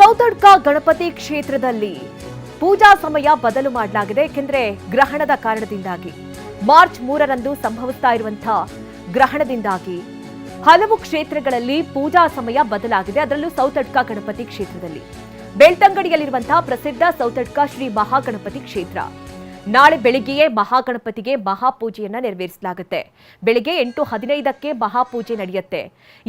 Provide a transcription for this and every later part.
ಸೌತಡ್ಕ ಗಣಪತಿ ಕ್ಷೇತ್ರದಲ್ಲಿ ಪೂಜಾ ಸಮಯ ಬದಲು ಮಾಡಲಾಗಿದೆ. ಏಕೆಂದರೆ ಗ್ರಹಣದ ಕಾರಣದಿಂದಾಗಿ ಮಾರ್ಚ್ 3ರಂದು ಸಂಭವಿಸ್ತಾ ಇರುವಂತಹ ಗ್ರಹಣದಿಂದಾಗಿ ಹಲವು ಕ್ಷೇತ್ರಗಳಲ್ಲಿ ಪೂಜಾ ಸಮಯ ಬದಲಾಗಿದೆ. ಅದರಲ್ಲೂ ಸೌತಡ್ಕ ಗಣಪತಿ ಕ್ಷೇತ್ರದಲ್ಲಿ ಬೆಳ್ತಂಗಡಿಯಲ್ಲಿರುವಂತಹ ಪ್ರಸಿದ್ಧ ಸೌತಡ್ಕ ಶ್ರೀ ಮಹಾಗಣಪತಿ ಕ್ಷೇತ್ರ ನಾಳೆ ಬೆಳಿಗ್ಗೆಯೇ ಮಹಾಗಣಪತಿಗೆ ಮಹಾಪೂಜೆಯನ್ನ ನೆರವೇರಿಸಲಾಗುತ್ತೆ. ಬೆಳಿಗ್ಗೆ 8:15ಕ್ಕೆ ಮಹಾಪೂಜೆ ನಡೆಯುತ್ತೆ.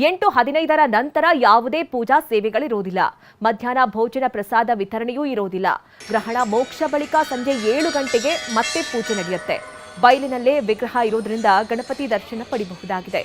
8:15ರ ನಂತರ ಯಾವುದೇ ಪೂಜಾ ಸೇವೆಗಳಿರೋದಿಲ್ಲ. ಮಧ್ಯಾಹ್ನ ಭೋಜನ ಪ್ರಸಾದ ವಿತರಣೆಯೂ ಇರೋದಿಲ್ಲ. ಗ್ರಹಣ ಮೋಕ್ಷ ಬಳಿಕ ಸಂಜೆ 7 ಗಂಟೆಗೆ ಮತ್ತೆ ಪೂಜೆ ನಡೆಯುತ್ತೆ. ಬಯಲಿನಲ್ಲೇ ವಿಗ್ರಹ ಇರೋದ್ರಿಂದ ಗಣಪತಿ ದರ್ಶನ ಪಡೆಯಬಹುದಾಗಿದೆ.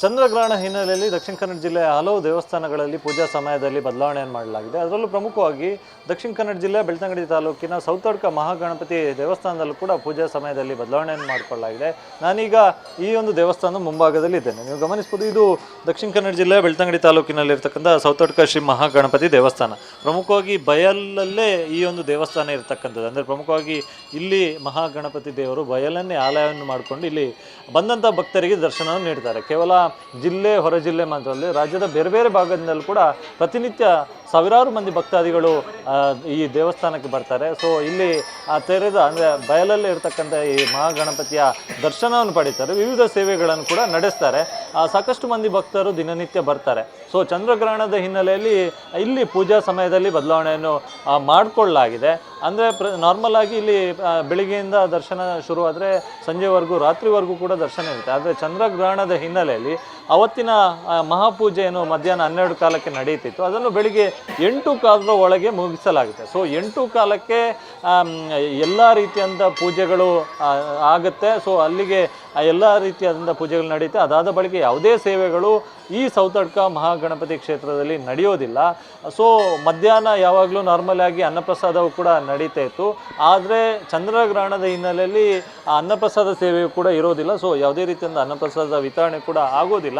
ಚಂದ್ರಗ್ರಹಣ ಹಿನ್ನೆಲೆಯಲ್ಲಿ ದಕ್ಷಿಣ ಕನ್ನಡ ಜಿಲ್ಲೆಯ ಹಲವು ದೇವಸ್ಥಾನಗಳಲ್ಲಿ ಪೂಜಾ ಸಮಯದಲ್ಲಿ ಬದಲಾವಣೆಯನ್ನು ಮಾಡಲಾಗಿದೆ. ಅದರಲ್ಲೂ ಪ್ರಮುಖವಾಗಿ ದಕ್ಷಿಣ ಕನ್ನಡ ಜಿಲ್ಲೆ ಬೆಳ್ತಂಗಡಿ ತಾಲೂಕಿನ ಸೌತಡ್ಕ ಮಹಾಗಣಪತಿ ದೇವಸ್ಥಾನದಲ್ಲೂ ಕೂಡ ಪೂಜಾ ಸಮಯದಲ್ಲಿ ಬದಲಾವಣೆಯನ್ನು ಮಾಡಿಕೊಳ್ಳಲಾಗಿದೆ. ನಾನೀಗ ಈ ಒಂದು ದೇವಸ್ಥಾನದ ಮುಂಭಾಗದಲ್ಲಿ ಇದ್ದೇನೆ. ನೀವು ಗಮನಿಸಬಹುದು, ಇದು ದಕ್ಷಿಣ ಕನ್ನಡ ಜಿಲ್ಲೆ ಬೆಳ್ತಂಗಡಿ ತಾಲೂಕಿನಲ್ಲಿರ್ತಕ್ಕಂಥ ಸೌತಡ್ಕ ಶ್ರೀ ಮಹಾಗಣಪತಿ ದೇವಸ್ಥಾನ. ಪ್ರಮುಖವಾಗಿ ಬಯಲಲ್ಲೇ ಈ ಒಂದು ದೇವಸ್ಥಾನ ಇರತಕ್ಕಂಥದ್ದು. ಅಂದರೆ ಪ್ರಮುಖವಾಗಿ ಇಲ್ಲಿ ಮಹಾಗಣಪತಿ ದೇವರು ಬಯಲನ್ನೇ ಆಲಯವನ್ನು ಮಾಡಿಕೊಂಡು ಇಲ್ಲಿ ಬಂದಂಥ ಭಕ್ತರಿಗೆ ದರ್ಶನವನ್ನು ನೀಡ್ತಾರೆ. ಕೇವಲ ಜಿಲ್ಲೆ ಹೊರ ಜಿಲ್ಲೆ ಮಾತ್ರ ಅಲ್ಲದೆ ರಾಜ್ಯದ ಬೇರೆ ಬೇರೆ ಭಾಗದಿಂದಲೂ ಕೂಡ ಪ್ರತಿನಿತ್ಯ ಸಾವಿರಾರು ಮಂದಿ ಭಕ್ತಾದಿಗಳು ಈ ದೇವಸ್ಥಾನಕ್ಕೆ ಬರ್ತಾರೆ. ಸೊ ಇಲ್ಲಿ ತೆರೆದ ಅಂದರೆ ಬಯಲಲ್ಲೇ ಇರತಕ್ಕಂಥ ಈ ಮಹಾಗಣಪತಿಯ ದರ್ಶನವನ್ನು ಪಡೀತಾರೆ. ವಿವಿಧ ಸೇವೆಗಳನ್ನು ಕೂಡ ನಡೆಸ್ತಾರೆ. ಸಾಕಷ್ಟು ಮಂದಿ ಭಕ್ತರು ದಿನನಿತ್ಯ ಬರ್ತಾರೆ. ಸೊ ಚಂದ್ರಗ್ರಹಣದ ಹಿನ್ನೆಲೆಯಲ್ಲಿ ಇಲ್ಲಿ ಪೂಜಾ ಸಮಯದಲ್ಲಿ ಬದಲಾವಣೆಯನ್ನು ಮಾಡಿಕೊಳ್ಳಲಾಗಿದೆ. ಅಂದರೆ ನಾರ್ಮಲ್ ಆಗಿ ಇಲ್ಲಿ ಬೆಳಿಗ್ಗೆಯಿಂದ ದರ್ಶನ ಶುರುವಾದರೆ ಸಂಜೆವರೆಗೂ ರಾತ್ರಿವರೆಗೂ ಕೂಡ ದರ್ಶನ ಇರುತ್ತೆ. ಆದರೆ ಚಂದ್ರಗ್ರಹಣದ ಹಿನ್ನೆಲೆಯಲ್ಲಿ ಅವತ್ತಿನ ಮಹಾಪೂಜೆಯನ್ನು ಮಧ್ಯಾಹ್ನ 12 ಕಾಲಕ್ಕೆ ನಡೆಯುತ್ತಿತ್ತು. ಅದನ್ನು ಬೆಳಿಗ್ಗೆ 8 ಕಾಲದ ಒಳಗೆ ಮುಗಿಸಲಾಗುತ್ತೆ. ಸೊ 8 ಕಾಲಕ್ಕೆ ಎಲ್ಲ ರೀತಿಯಾದ ಪೂಜೆಗಳು ಆಗುತ್ತೆ. ಸೊ ಅಲ್ಲಿಗೆ ಎಲ್ಲ ರೀತಿಯಾದಂಥ ಪೂಜೆಗಳು ನಡೆಯುತ್ತೆ. ಅದಾದ ಬಳಿಕ ಯಾವುದೇ ಸೇವೆಗಳು ಈ ಸೌತಡ್ಕ ಮಹಾಗಣಪತಿ ಕ್ಷೇತ್ರದಲ್ಲಿ ನಡೆಯೋದಿಲ್ಲ. ಸೊ ಮಧ್ಯಾಹ್ನ ಯಾವಾಗಲೂ ನಾರ್ಮಲ್ ಆಗಿ ಅನ್ನಪ್ರಸಾದವು ಕೂಡ ನಡೀತಾ ಇತ್ತು. ಆದರೆ ಚಂದ್ರಗ್ರಹಣದ ಹಿನ್ನೆಲೆಯಲ್ಲಿ ಅನ್ನಪ್ರಸಾದ ಸೇವೆಯು ಕೂಡ ಇರೋದಿಲ್ಲ. ಸೊ ಯಾವುದೇ ರೀತಿಯಿಂದ ಅನ್ನಪ್ರಸಾದ ವಿತರಣೆ ಕೂಡ ಆಗೋದಿಲ್ಲ.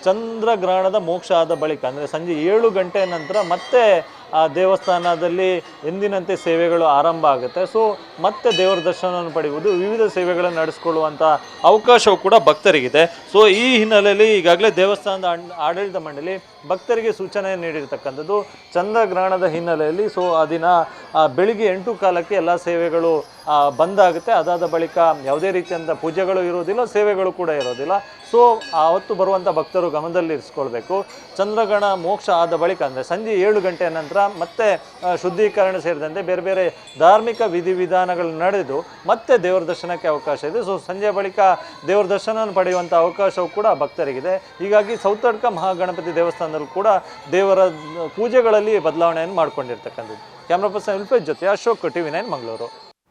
ಚಂದ್ರಗ್ರಹಣದ ಮೋಕ್ಷ ಆದ ಬಳಿಕ ಅಂದರೆ ಸಂಜೆ 7 ಗಂಟೆ ನಂತರ ಮತ್ತೆ ಆ ದೇವಸ್ಥಾನದಲ್ಲಿ ಎಂದಿನಂತೆ ಸೇವೆಗಳು ಆರಂಭ ಆಗುತ್ತೆ. ಸೊ ಮತ್ತೆ ದೇವರ ದರ್ಶನವನ್ನು ಪಡೆಯುವುದು, ವಿವಿಧ ಸೇವೆಗಳನ್ನು ನಡೆಸಿಕೊಳ್ಳುವಂಥ ಅವಕಾಶವು ಕೂಡ ಭಕ್ತರಿಗಿದೆ. ಸೊ ಈ ಹಿನ್ನೆಲೆಯಲ್ಲಿ ಈಗಾಗಲೇ ದೇವಸ್ಥಾನದ ಆಡಳಿತ ಮಂಡಳಿ ಭಕ್ತರಿಗೆ ಸೂಚನೆ ನೀಡಿರ್ತಕ್ಕಂಥದ್ದು ಚಂದ್ರಗ್ರಹಣದ ಹಿನ್ನೆಲೆಯಲ್ಲಿ. ಸೊ ಆ ದಿನ ಬೆಳಿಗ್ಗೆ 8 ಕಾಲಕ್ಕೆ ಎಲ್ಲ ಸೇವೆಗಳು ಬಂದಾಗುತ್ತೆ. ಅದಾದ ಬಳಿಕ ಯಾವುದೇ ರೀತಿಯಂಥ ಪೂಜೆಗಳು ಇರೋದಿಲ್ಲ, ಸೇವೆಗಳು ಕೂಡ ಇರೋದಿಲ್ಲ. ಸೊ ಆವತ್ತು ಬರುವಂಥ ಭಕ್ತರು ಗಮನದಲ್ಲಿರಿಸ್ಕೊಳ್ಬೇಕು. ಚಂದ್ರಗ್ರಹಣ ಮೋಕ್ಷ ಆದ ಬಳಿಕ ಅಂದರೆ ಸಂಜೆ 7 ಗಂಟೆಯ ನಂತರ ಮತ್ತೆ ಶುದ್ಧೀಕರಣ ಸೇರಿದಂತೆ ಬೇರೆ ಬೇರೆ ಧಾರ್ಮಿಕ ವಿಧಿವಿಧಾನಗಳು ನಡೆದು ಮತ್ತೆ ದೇವರ ದರ್ಶನಕ್ಕೆ ಅವಕಾಶ ಇದೆ. ಸೊ ಸಂಜೆ ಬಳಿಕ ದೇವರ ದರ್ಶನವನ್ನು ಪಡೆಯುವಂಥ ಅವಕಾಶವೂ ಕೂಡ ಭಕ್ತರಿಗಿದೆ. ಹೀಗಾಗಿ ಸೌತಡ್ಕ ಮಹಾಗಣಪತಿ ದೇವಸ್ಥಾನದಲ್ಲೂ ಕೂಡ ದೇವರ ಪೂಜೆಗಳಲ್ಲಿ ಬದಲಾವಣೆಯನ್ನು ಮಾಡಿಕೊಂಡಿರ್ತಕ್ಕಂಥದ್ದು. ಕ್ಯಾಮ್ರಾ ಪರ್ಸನ್ ಉಲ್ಫೇಜ್ ಜೊತೆ ಅಶೋಕ್, TV9 ಮಂಗಳೂರು.